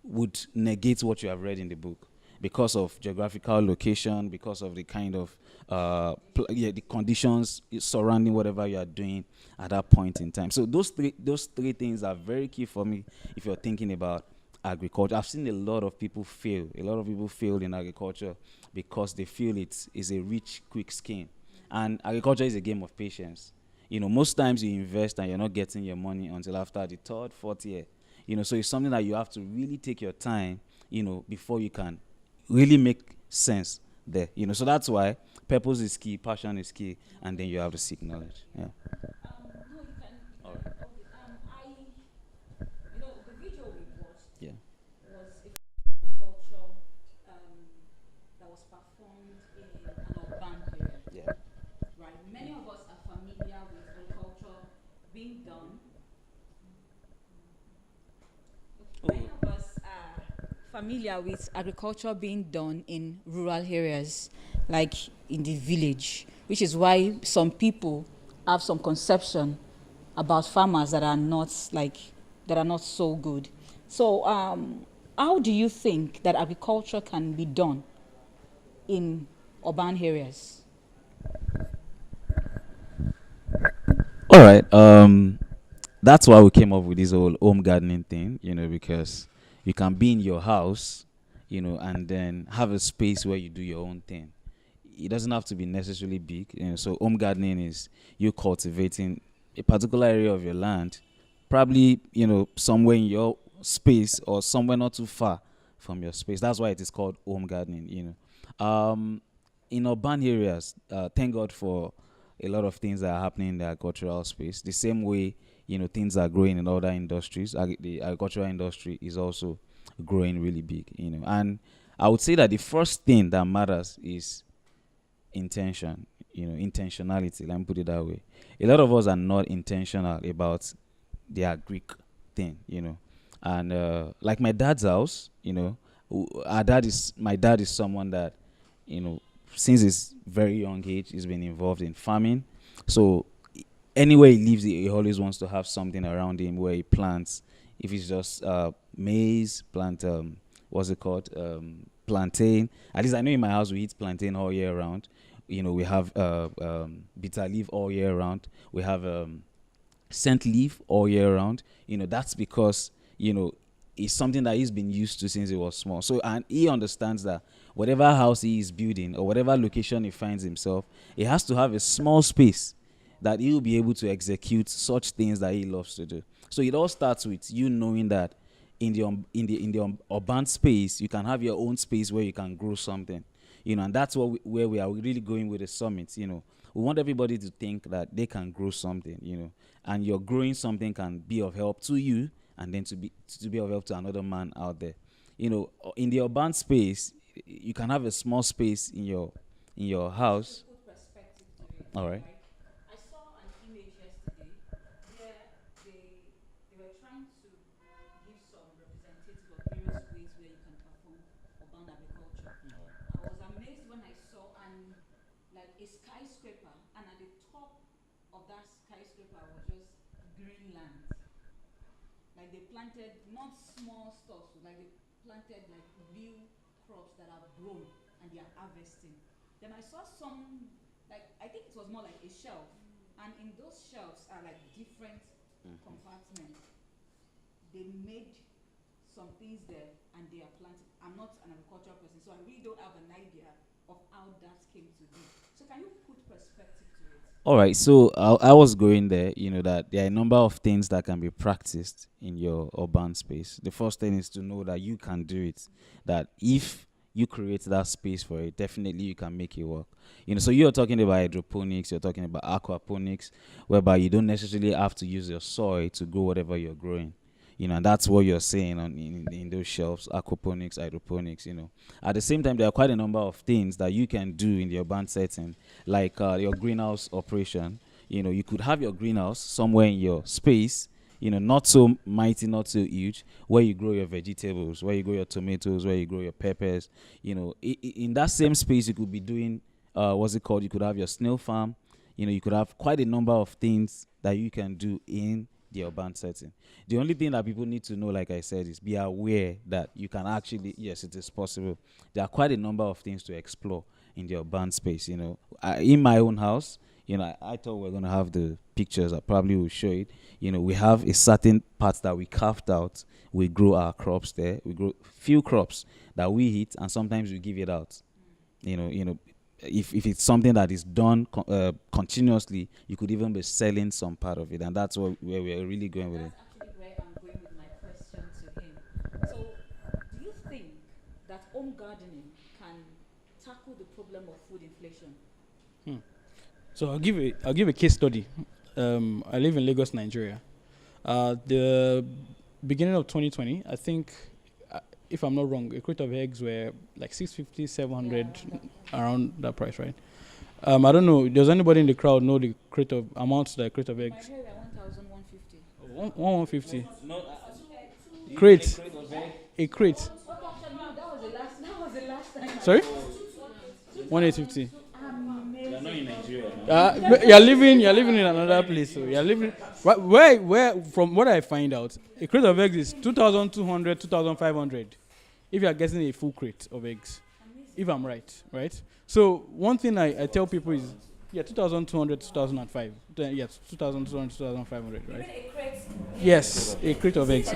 would negate what you have read in the book because of geographical location, because of the kind of the conditions surrounding whatever you are doing at that point in time. So those three things are very key for me if you're thinking about agriculture. I've seen a lot of people fail. A lot of people fail in agriculture because they feel it is a rich, quick scheme. And agriculture is a game of patience. Most times you invest and you're not getting your money until after the third, fourth year. So it's something that you have to really take your time, before you can really make sense there. So that's why purpose is key, passion is key, and then you have to seek knowledge. Yeah. No, All you can right. hold it. The video we watched Yeah. was a culture that was performed in an urban area, Yeah. right? Many of us are familiar with agriculture being done. Many of us are familiar with agriculture being done in rural areas, like in the village, which is why some people have some conception about farmers that are not so good. So, how do you think that agriculture can be done in urban areas? All right. That's why we came up with this whole home gardening thing, because you can be in your house, and then have a space where you do your own thing. It doesn't have to be necessarily big. So home gardening is you cultivating a particular area of your land, probably somewhere in your space or somewhere not too far from your space. That's why it is called home gardening. In urban areas, thank God for a lot of things that are happening in the agricultural space. The same way things are growing in other industries. The agricultural industry is also growing really big. And I would say that the first thing that matters is intention, intentionality. Let me put it that way. A lot of us are not intentional about their Greek thing, and like my dad's house, my dad is someone that, you know, since his very young age, he's been involved in farming. So anywhere he lives, he always wants to have something around him where he plants. If it's just maize, plant what's it called, plantain. At least I know in my house we eat plantain all year round. We have bitter leaf all year round. We have scent leaf all year round. That's because it's something that he's been used to since he was small. So, and he understands that whatever house he is building or whatever location he finds himself, he has to have a small space that he will be able to execute such things that he loves to do. So it all starts with you knowing that in the urban space, you can have your own space where you can grow something. And that's where we are really going with the summit. We want everybody to think that they can grow something. And your growing something can be of help to you, and then to be of help to another man out there. In the urban space, you can have a small space in your house. Put perspective to it, All right. right? I saw an image yesterday where they were trying to give some representative of various ways where you can perform urban agriculture. I was amazed when I saw like a skyscraper, and at the top of that skyscraper was just green land. Like they planted not small stuff, like they planted like real crops that have grown and they are harvesting. Then I saw some, like I think it was more like a shelf, and in those shelves are like different compartments. They made some things there and they are planting. I'm not an agricultural person, so I really don't have an idea of how that came to be. So can you put perspective to it? All right, so I was going there, that there are a number of things that can be practiced in your urban space. The first thing is to know that you can do it, that if you create that space for it, definitely you can make it work. So you're talking about hydroponics, you're talking about aquaponics, whereby you don't necessarily have to use your soil to grow whatever you're growing. And that's what you're saying in those shelves, aquaponics, hydroponics. At the same time, there are quite a number of things that you can do in the urban setting, like your greenhouse operation. You could have your greenhouse somewhere in your space, not so mighty, not so huge, where you grow your vegetables, where you grow your tomatoes, where you grow your peppers. In that same space, you could be doing, what's it called? You could have your snail farm. You could have quite a number of things that you can do in the urban setting. The only thing that people need to know, like I said, is be aware that you can actually, yes, it is possible. There are quite a number of things to explore in the urban space. In my own house, I thought we are going to have the pictures. I probably will show it. We have a certain part that we carved out. We grow our crops there. We grow few crops that we eat, and sometimes we give it out. If it's something that is done continuously, you could even be selling some part of it, and that's where we're really going with it. That's actually where I'm going with my question to him. So, do you think that home home gardening can tackle the problem of food inflation? So I'll give a case study. I live in Lagos, Nigeria. The beginning of 2020, I think, if I'm not wrong, a crate of eggs were like 650, 700, around that price, right? I don't know. Does anybody in the crowd know the crate of amounts that a crate of My eggs? hair 1,150. 150 No, crate. A crate. Actually, no, that was the last time. Sorry. 1850. you're not in Nigeria. You're living in another place. So you're living where from what I find out, a crate of eggs is 2,200, 2,500. If you are getting a full crate of eggs, if I'm right? So one thing I tell people is, 2,200, 2005. Yes, 2,200, 2,500, right? A crate. Yes, a crate of eggs.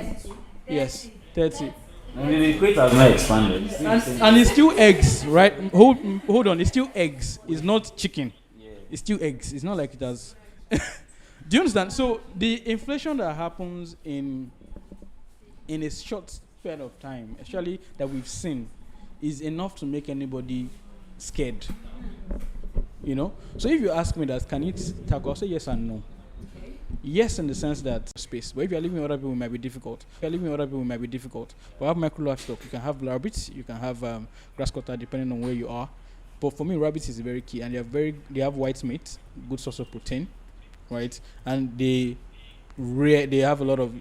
Yes, 30. I mean, the crate has not expanded. And it's still eggs, right? Hold on, it's still eggs. It's not chicken. It's still eggs. It's not like it has. Do you understand? So the inflation that happens in a short span of time, actually that we've seen, is enough to make anybody scared. You know. So if you ask me that, can it tackle? I'll say yes and no. Yes, in the sense that space. But if you're living with other people, it might be difficult. But have micro livestock. You can have rabbits. You can have grass cutter, depending on where you are. But for me, rabbits is very key, and they have white meat, good source of protein, right? And they have a lot of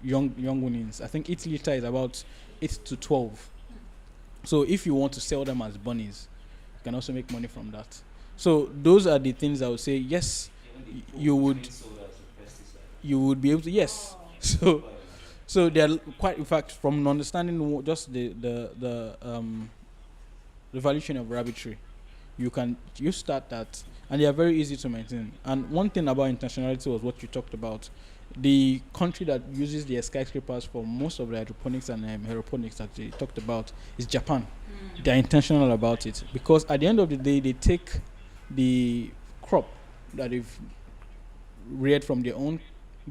young winnings. I think each litter is about 8 to 12. So if you want to sell them as bunnies, you can also make money from that. So those are the things I would say. Yes, you would be able to. Yes. So they are quite, in fact, from understanding just the valuation of rabbitry, you start that, and they are very easy to maintain. And one thing about intentionality was what you talked about. The country that uses the skyscrapers for most of the hydroponics and aeroponics that they talked about is Japan. They're intentional about it, because at the end of the day, they take the crop that they've reared from their own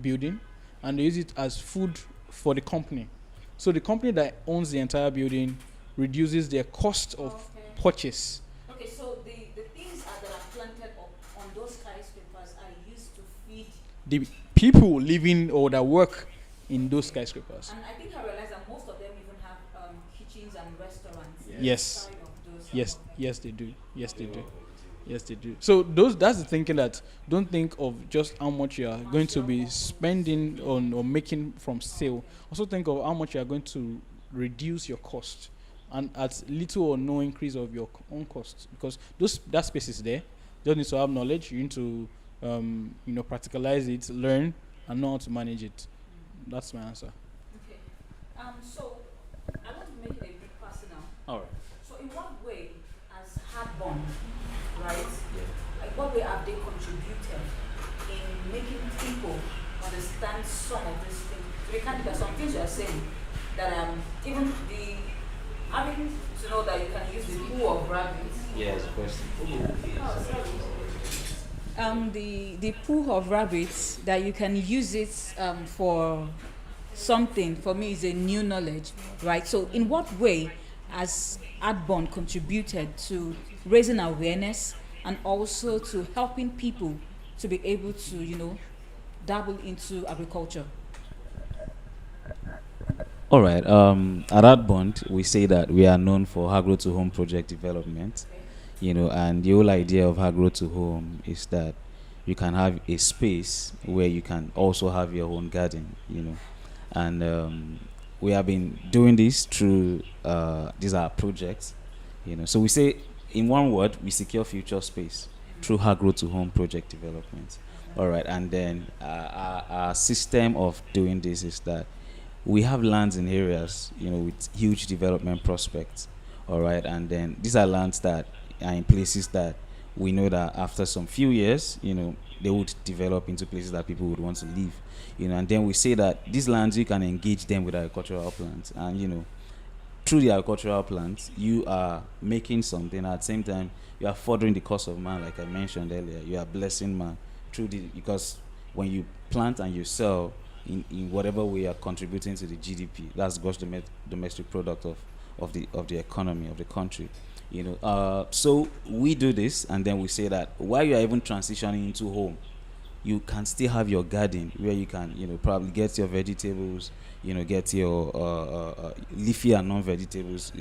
building and they use it as food for the company. So the company that owns the entire building reduces their cost of purchase. Okay, so the things that are planted on those skyscrapers are used to feed the people living or that work in those skyscrapers. And I think I realized that most of them even have kitchens and restaurants. Yes. inside of those. Yes, they do. Yes, they do. So that's the thinking, that don't think of just how much you are going to be spending on or making from sale. Also think of how much you are going to reduce your cost, and at little or no increase of your own costs, because that space is there. You just need to have knowledge. You need to practicalize it, learn, and know how to manage it. That's my answer. Okay. So I want to make it a bit personal. All right. So in what way, as Hardbon, right? Like what way have they contributed in making people understand some of these things? There are some things you are saying that even having to know that you can use the poo of rabbits. Yes, question. The poo of rabbits, that you can use it for something, for me is a new knowledge, right? So in what way has Adbon contributed to raising awareness and also to helping people to be able to, dabble into agriculture? All right. At Adbond, we say that we are known for agro to home project development, and the whole idea of agro to home is that you can have a space where you can also have your own garden, and we have been doing this through these are projects, So we say, in one word, we secure future space through agro to home project development. All right, and then our system of doing this is that we have lands in areas, with huge development prospects. All right, and then these are lands that are in places that we know that after some few years, they would develop into places that people would want to live, and then we say that these lands, you can engage them with agricultural plants, and through the agricultural plants, you are making something. At the same time, you are furthering the cause of man, like I mentioned earlier. You are blessing man because when you plant and you sell, in whatever way you are contributing to the GDP, that's gross domestic product of the economy of the country. So we do this, and then we say that while you are even transitioning into home, you can still have your garden where you can, probably get your vegetables, get your leafy and non-vegetables,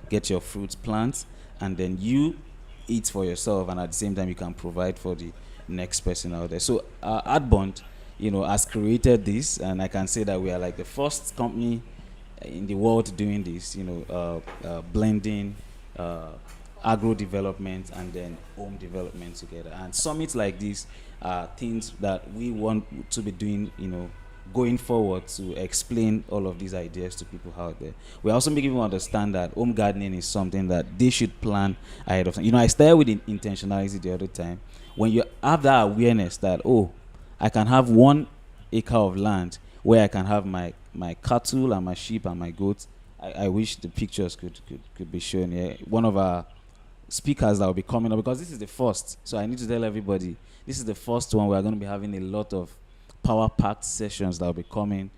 get your fruits, plants, and then you eat for yourself, and at the same time you can provide for the next person out there. So Adbond, has created this, and I can say that we are like the first company in the world doing this, blending agro development and then home development together. And summits like this are things that we want to be doing, going forward, to explain all of these ideas to people out there. We also make people understand that home gardening is something that they should plan ahead of time. I started with intentionality the other time. When you have that awareness that, oh, I can have 1 acre of land where I can have my cattle and my sheep and my goats. I wish the pictures could be shown here. One of our speakers that will be coming up, because this is the first, so I need to tell everybody, this is the first one. We are going to be having a lot of power-packed sessions that will be coming,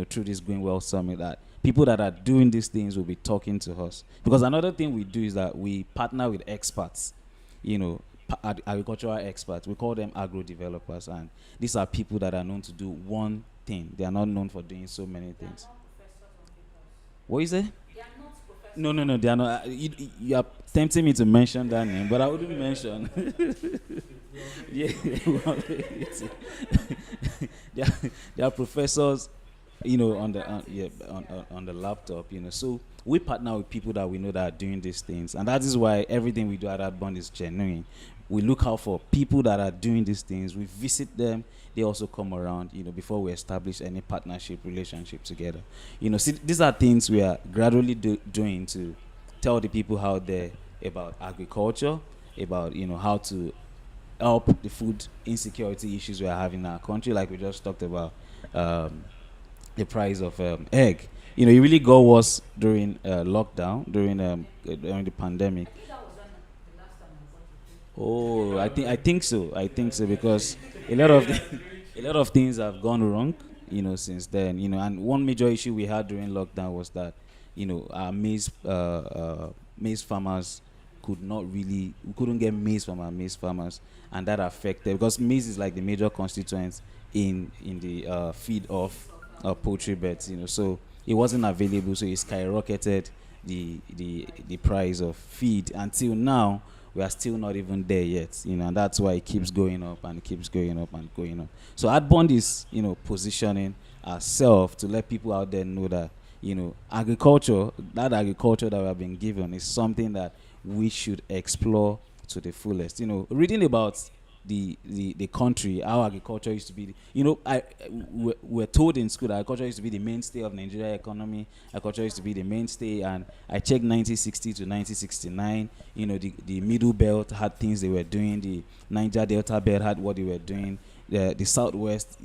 through this Green Well Summit, that people that are doing these things will be talking to us. Because another thing we do is that we partner with experts, agricultural experts. We call them agro developers, and these are people that are known to do one thing. They are not known for doing so many things. What is it? No, they are not. You are tempting me to mention that name, but I wouldn't mention. Yeah, they are professors, on the laptop, So we partner with people that we know that are doing these things, and that is why everything we do at Adbond is genuine. We look out for people that are doing these things. We visit them. They also come around, before we establish any partnership relationship together. See, these are things we are gradually doing to tell the people out there about agriculture, about, how to help the food insecurity issues we are having in our country. Like we just talked about, the price of egg. It really got worse during lockdown, during the pandemic. Oh, I think so. Because a lot of things have gone wrong, since then. And one major issue we had during lockdown was that, our maize farmers we couldn't get maize from our maize farmers, and that affected, because maize is like the major constituent in the feed of poultry beds. So it wasn't available, so it skyrocketed the price of feed. Until now, we are still not even there yet, and that's why it keeps going up and it keeps going up and going up. So Adbond is, positioning ourselves to let people out there know that, agriculture that we have been given is something that we should explore to the fullest. Reading about the country, how agriculture used to be, we're told in school that agriculture used to be the mainstay of Nigeria economy. Agriculture used to be the mainstay, and I checked 1960 to 1969. The middle belt had things they were doing. The Niger Delta belt had what they were doing. The Southwest,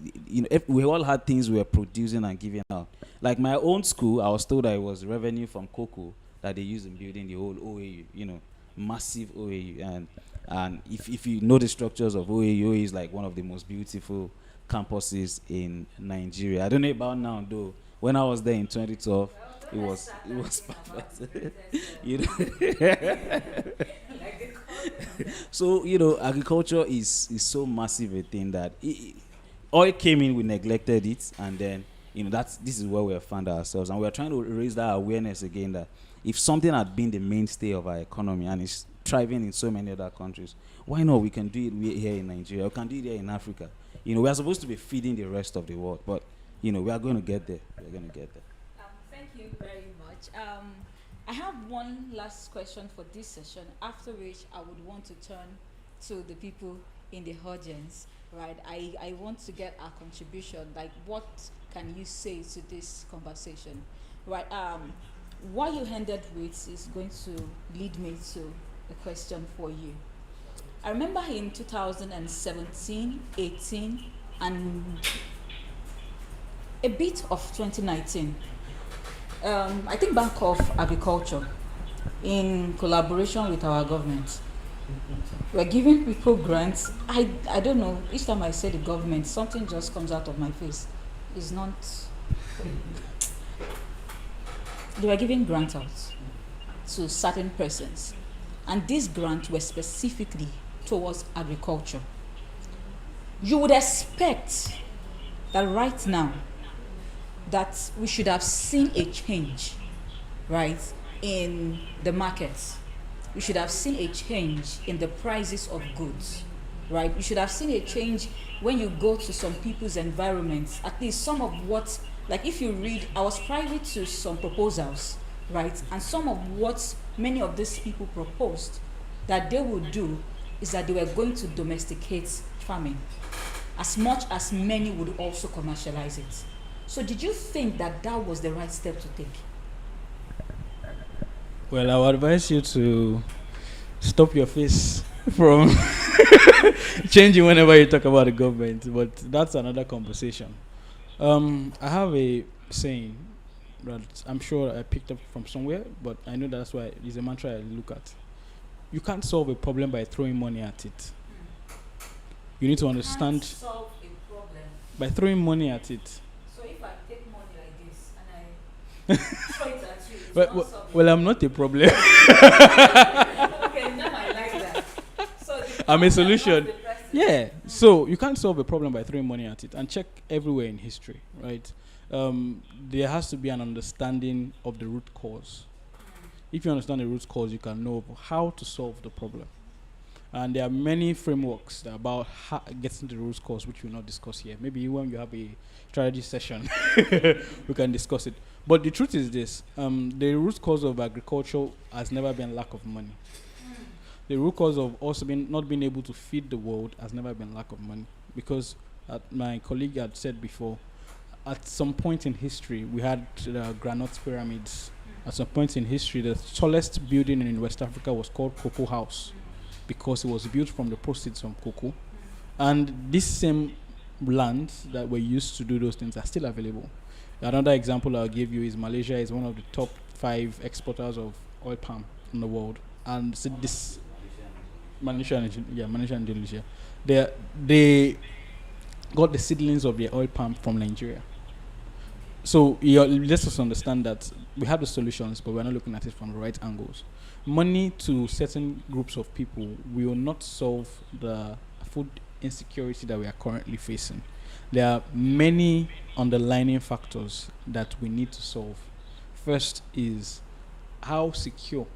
we all had things we were producing and giving out. Like my own school, I was told that it was revenue from cocoa that they used in building the whole OAU, massive OAU. And if you know the structures of OAU, is like one of the most beautiful campuses in Nigeria. I don't know about now though. When I was there in 2012, it was perfect. So agriculture is so massive a thing that oil came in, we neglected it, and then this is where we have found ourselves, and we are trying to raise that awareness again, that if something had been the mainstay of our economy and is thriving in so many other countries, why not? We can do it here in Nigeria. We can do it here in Africa. We are supposed to be feeding the rest of the world, but we are going to get there. We're going to get there. Thank you very much. I have one last question for this session, after which I would want to turn to the people in the audience. Right? I want to get our contribution. Like, what can you say to this conversation? Right? What you ended with is going to lead me to a question for you. I remember in 2017, 18, and a bit of 2019, I think Bank of Agriculture, in collaboration with our government, we're giving people grants. I don't know, each time I say the government, something just comes out of my face. It's not... They were giving grants out. to certain persons. And these grants were specifically towards agriculture. You would expect that right now that we should have seen a change, right, in the markets. We should have seen a change in the prices of goods, right? You should have seen a change when you go to some people's environments. At least some of what, like if you read, I was privy to some proposals, right? And some of what many of these people proposed that they would do is that they were going to domesticate farming as much as many would also commercialize it. So did you think that that was the right step to take? Well, I would advise you to stop your face from changing whenever you talk about the government, but that's another conversation. I have a saying that I'm sure I picked up from somewhere, but I know that's why it's a mantra I look at. You can't solve a problem by throwing money at it. You need to understand Solve a problem. by throwing money at it. So if I take money like this and I throw it at you, it's Well, not well, solving. well, I'm not a problem. Okay, now I like that. So the I'm a problem, solution. not the person. Yeah. So you can't solve a problem by throwing money at it. And check everywhere in history, right? There has to be an understanding of the root cause. If you understand the root cause, you can know how to solve the problem. And there are many frameworks that about how getting to the root cause, which we'll not discuss here. Maybe when you have a strategy session, we can discuss it. But the truth is this: the root cause of agriculture has never been lack of money. The root cause of also not being able to feed the world has never been lack of money. Because my colleague had said before, at some point in history, we had granite pyramids. At some point in history, the tallest building in West Africa was called Cocoa House, because it was built from the proceeds from cocoa. And these same lands that were used to do those things are still available. Another example I'll give you is Malaysia is one of the top 5 exporters of oil palm in the world. And so this Malaysia and Indonesia, they got the seedlings of their oil palm from Nigeria. So let's just understand that we have the solutions, but we're not looking at it from the right angles. Money to certain groups of people will not solve the food insecurity that we are currently facing. There are many underlying factors that we need to solve. First is, how secure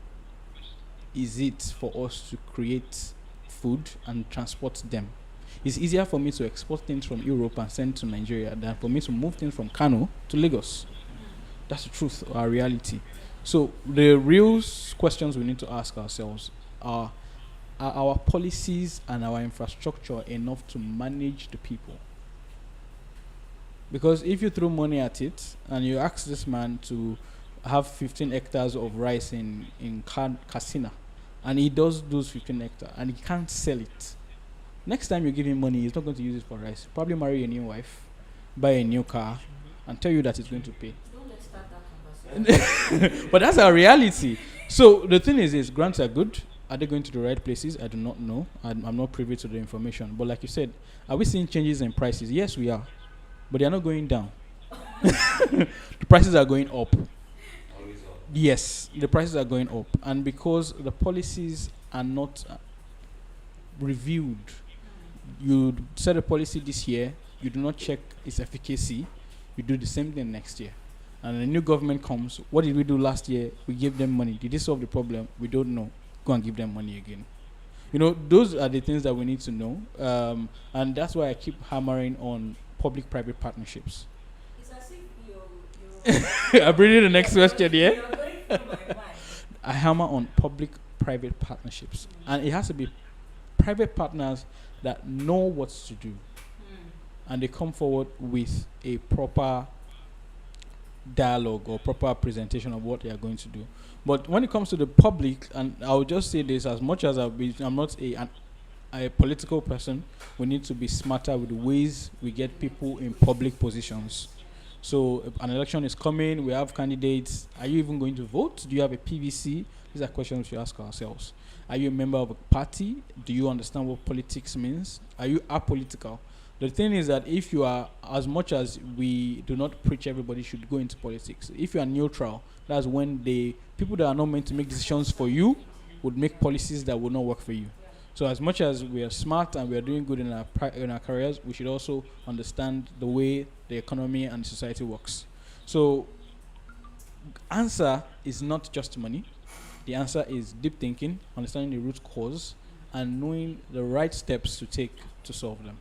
is it for us to create food and transport them? It's easier for me to export things from Europe and send to Nigeria than for me to move things from Kano to Lagos. That's the truth, our reality. So the real questions we need to ask ourselves are our policies and our infrastructure enough to manage the people? Because if you throw money at it and you ask this man to have 15 hectares of rice in Katsina, and he does those 15 hectares and he can't sell it, next time you give him money, he's not going to use it for rice. Probably marry a new wife, buy a new car, and tell you that he's going to pay. Don't let's start that conversation. But that's our reality. So the thing is grants are good. Are they going to the right places? I do not know. I'm not privy to the information. But like you said, are we seeing changes in prices? Yes, we are. But they are not going down. The prices are going up. Yes, the prices are going up. And because the policies are not reviewed, you set a policy this year, you do not check its efficacy, you do the same thing next year. And a new government comes, what did we do last year? We gave them money. Did they solve the problem? We don't know. Go and give them money again. Those are the things that we need to know. And that's why I keep hammering on public-private partnerships. It's as if you're I'm bringing the next question, yeah? You're going through my mind. I hammer on public-private partnerships. And it has to be private partners that know what to do. And they come forward with a proper dialogue or proper presentation of what they are going to do. But when it comes to the public, and I'll just say this, as much as I'm not a political person, we need to be smarter with the ways we get people in public positions. So an election is coming, we have candidates. Are you even going to vote? Do you have a PVC? These are questions we should ask ourselves. Are you a member of a party? Do you understand what politics means? Are you apolitical? The thing is that if you are, as much as we do not preach everybody should go into politics, if you are neutral, that's when the people that are not meant to make decisions for you would make policies that will not work for you. So as much as we are smart and we are doing good in our careers, we should also understand the way the economy and society works. So answer is not just money. The answer is deep thinking, understanding the root cause, and knowing the right steps to take to solve them.